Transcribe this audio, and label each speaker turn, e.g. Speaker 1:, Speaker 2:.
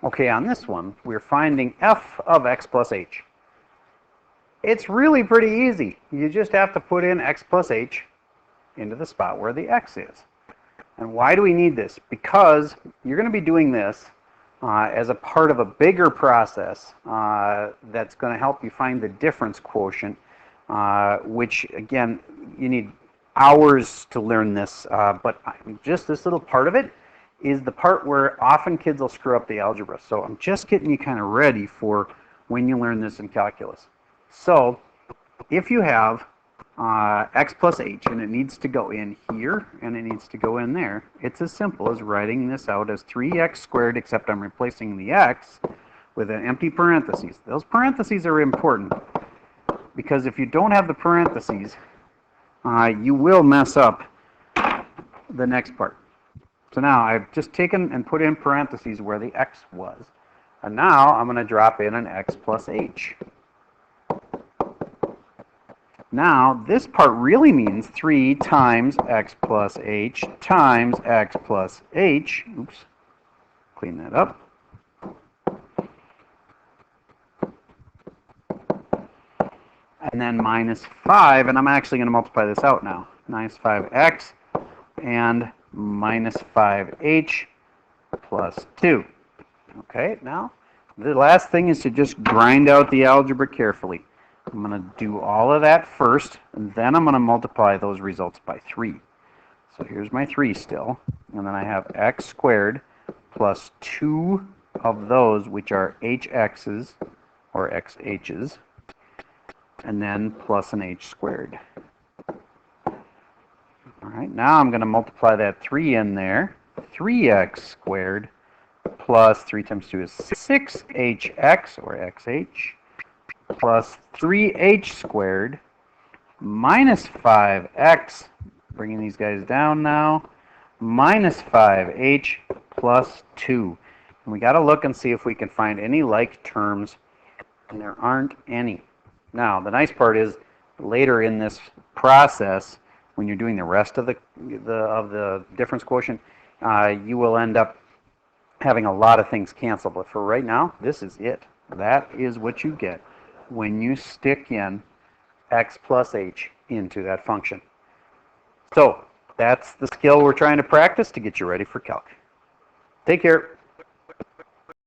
Speaker 1: Okay, on this one, we're finding f of x plus h. It's really pretty easy. You just have to put in x plus h into the spot where the x is. And why do we need this? Because you're going to be doing this as a part of a bigger process that's going to help you find the difference quotient, which, again, you need hours to learn this, but just this little part of it is the part where often kids will screw up the algebra. So I'm just getting you kind of ready for when you learn this in calculus. So if you have x plus h and it needs to go in here and it needs to go in there, it's as simple as writing this out as 3x squared, except I'm replacing the x with an empty parentheses. Those parentheses are important because if you don't have the parentheses, you will mess up the next part. So now I've just taken and put in parentheses where the x was. And now I'm going to drop in an x plus h. Now this part really means 3 times x plus h times x plus h. Oops, clean that up. And then minus 5, and I'm actually going to multiply this out now. Minus 5x and minus 5h plus 2. Okay, now the last thing is to just grind out the algebra carefully. I'm going to do all of that first, and then I'm going to multiply those results by 3. So here's my 3 still, and then I have x squared plus 2 of those, which are hx's, or xh's, and then plus an h squared. All right, now I'm going to multiply that 3 in there. 3x squared plus 3 times 2 is 6hx, or xh, plus 3h squared minus 5x, bringing these guys down now, minus 5h plus 2. And we got to look and see if we can find any like terms, and there aren't any. Now, the nice part is later in this process, when you're doing the rest of the difference quotient, you will end up having a lot of things cancel. But for right now, this is it. That is what you get when you stick in x plus h into that function. So that's the skill we're trying to practice to get you ready for calc. Take care.